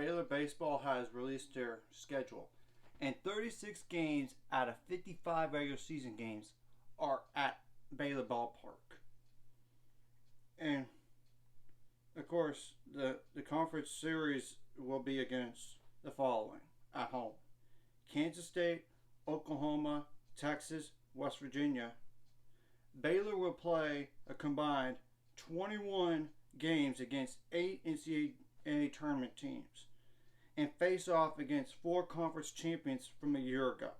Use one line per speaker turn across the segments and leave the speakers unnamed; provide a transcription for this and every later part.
Baylor baseball has released their schedule, and 36 games out of 55 regular season games are at Baylor Ballpark. And of course, the conference series will be against the following at home: Kansas State, Oklahoma, Texas, West Virginia. Baylor will play a combined 21 games against 8 NCAA tournament teams and face off against 4 conference champions from a year ago.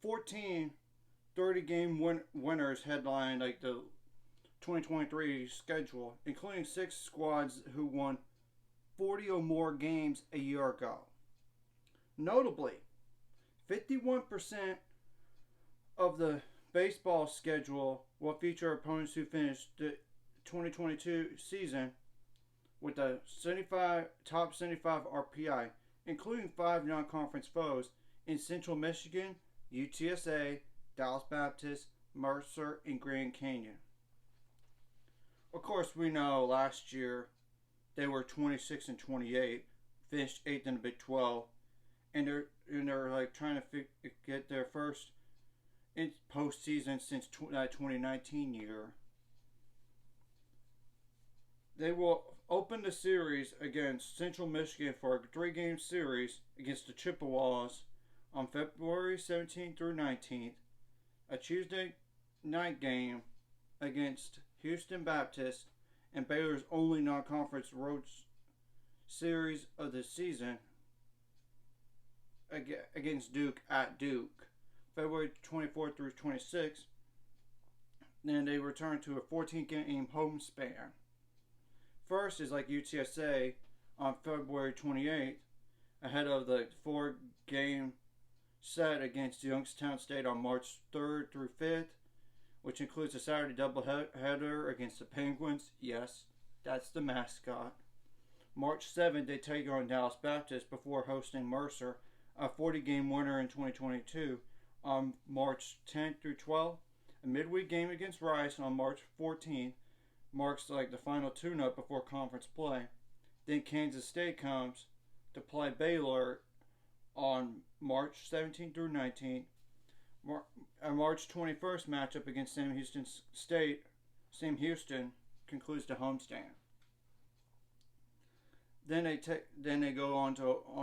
14 30-game winners headline like the 2023 schedule, including 6 squads who won 40 or more games a year ago. Notably, 51% of the baseball schedule will feature opponents who finished the 2022 season with a top 75 RPI, including 5 non-conference foes in Central Michigan, UTSA, Dallas Baptist, Mercer, and Grand Canyon. Of course, we know last year they were 26 and 28, finished 8th in the Big 12, and they're like trying to get their first in postseason since that 2019 year. They will open the series against Central Michigan for a 3-game series against the Chippewas on February 17th through 19th, a Tuesday night game against Houston Baptist, and Baylor's only non-conference road series of the season against Duke at Duke, February 24th through 26th. Then they return to a 14-game home span. First is like UTSA on February 28th, ahead of the 4-game set against Youngstown State on March 3rd through 5th, which includes a Saturday doubleheader against the Penguins. Yes, that's the mascot. March 7th, they take on Dallas Baptist before hosting Mercer, a 40-game winner in 2022, on March 10th through 12th. A midweek game against Rice on March 14th marks like the final tune-up before conference play. Then Kansas State comes to play Baylor on March 17th through 19th. A March 21st matchup against Sam Houston concludes the homestand. Then they go on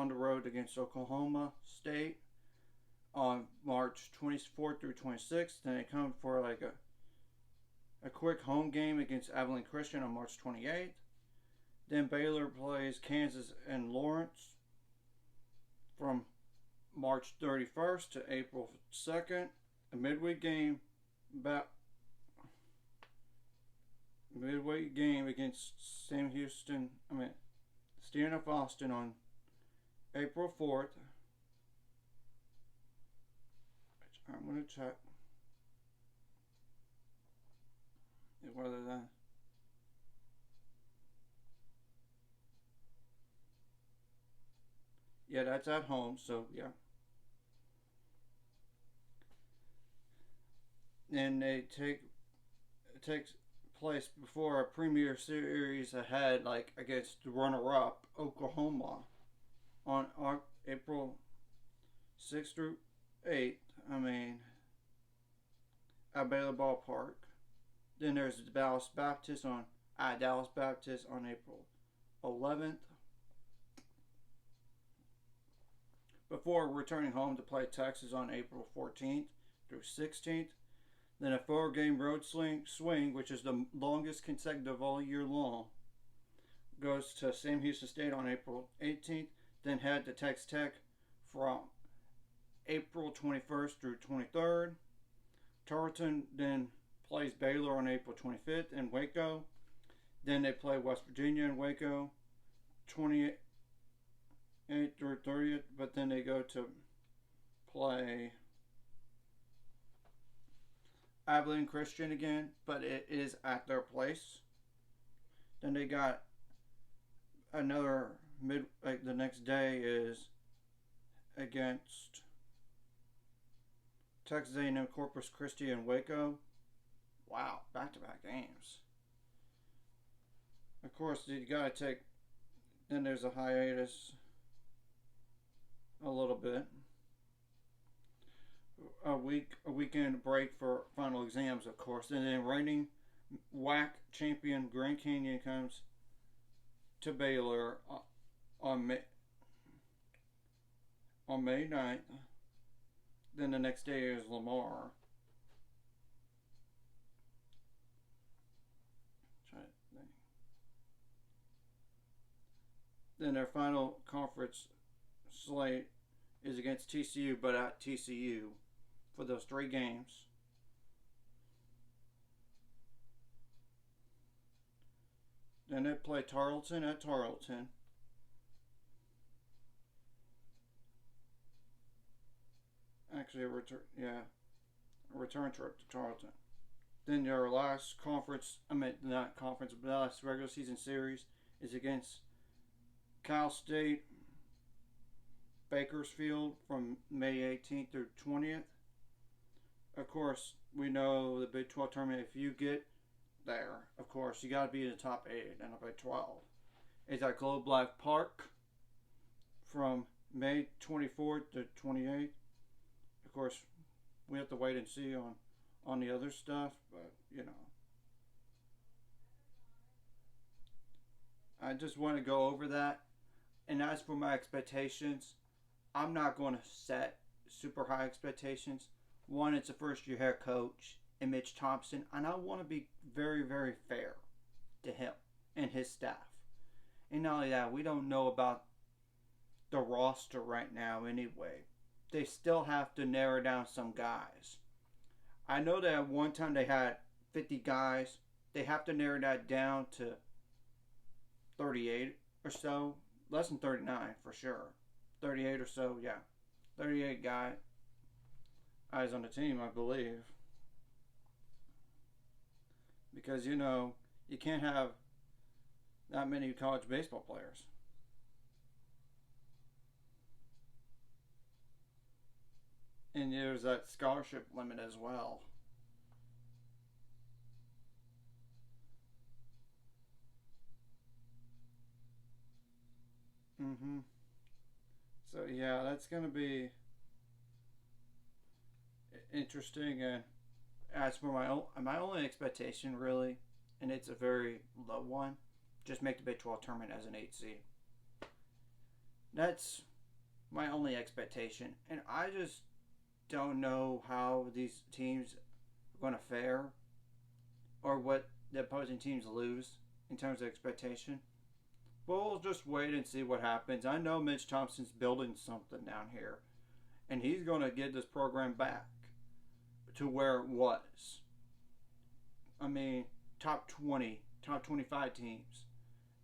the road against Oklahoma State on March 24th through 26th. Then they come for like a quick home game against Abilene Christian on March 28th. Then Baylor plays Kansas and Lawrence from March 31st to April 2nd. A midweek game against Stephen F. Austin on April 4th. I'm going to check whether that. Yeah, that's at home, so yeah. And it takes place before a premier series ahead, like against the runner-up Oklahoma on April 6th through 8th. At Baylor Ballpark. Then there's Dallas Baptist on April 11th. Before returning home to play Texas on April 14th through 16th. Then a 4-game road swing, which is the longest consecutive all year long, goes to Sam Houston State on April 18th. Then head to Texas Tech from April 21st through 23rd. Tarleton then plays Baylor on April 25th in Waco. Then they play West Virginia in Waco 28th through 30th. But then they go to play Abilene Christian again, but it is at their place. Then they got another the next day is against Texas A&M Corpus Christi and Waco. Wow, back-to-back games. Of course, you got to Then there's a hiatus a little bit. A weekend break for final exams, of course. And then reigning WAC champion Grand Canyon comes to Baylor on May 9th. Then the next day is Lamar. Then their final conference slate is against TCU, but at TCU for those 3 games. Then they play Tarleton at Tarleton. Actually, a return trip to Tarleton. Then their last last regular season series is against Cal State Bakersfield from May 18th through 20th. Of course, we know the Big 12 tournament, if you get there, of course, you got to be in the top 8 and the Big 12. It's at Globe Life Park from May 24th to 28th. Of course, we have to wait and see on the other stuff, but you know. I just want to go over that. And as for my expectations, I'm not going to set super high expectations. One, it's a first year head coach and Mitch Thompson, and I want to be very, very fair to him and his staff. And not only that, we don't know about the roster right now anyway. They still have to narrow down some guys. I know that at one time they had 50 guys. They have to narrow that down to 38 or so. Less than 39 for sure. 38 or so, yeah. 38 guys on the team, I believe. Because, you know, you can't have that many college baseball players. And there's that scholarship limit as well. So yeah, that's going to be interesting. And as for my only expectation, really, and it's a very low one, just make the Big 12 tournament as an 8 seed. That's my only expectation, and I just don't know how these teams are going to fare, or what the opposing teams lose in terms of expectation. But we'll just wait and see what happens. I know Mitch Thompson's building something down here, and he's going to get this program back to where it was. I mean, top 20, top 25 teams.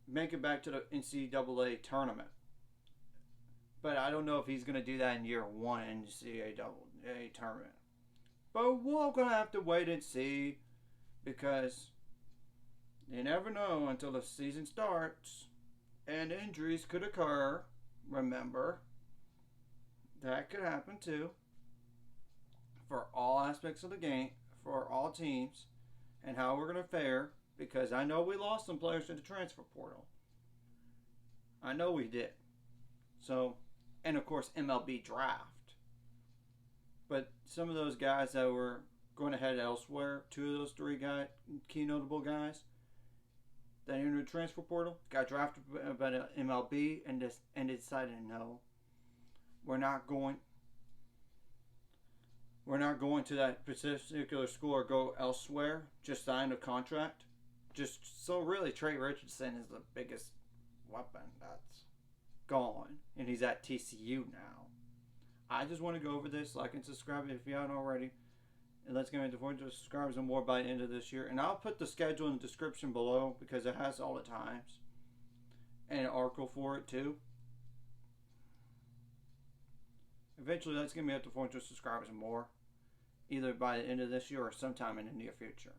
Make it back to the NCAA tournament. But I don't know if he's going to do that in year 1 in the NCAA tournament. But we're going to have to wait and see, because you never know until the season starts. And injuries could occur. Remember, that could happen too. For all aspects of the game, for all teams, and how we're going to fare. Because I know we lost some players to the transfer portal. I know we did. So, and of course MLB draft. But some of those guys that were going to head elsewhere, 2 of those 3 key notable guys that entered the transfer portal, got drafted by the MLB and decided no, we're not going to that particular school or go elsewhere. Just sign a contract. So really, Trey Richardson is the biggest weapon that's gone, and he's at TCU now. I just want to go over this, like and subscribe if you haven't already. And let's get into 400 subscribers and more by the end of this year. And I'll put the schedule in the description below, because it has all the times. And an article for it too. Eventually, that's going to be up to 400 subscribers and more. Either by the end of this year or sometime in the near future.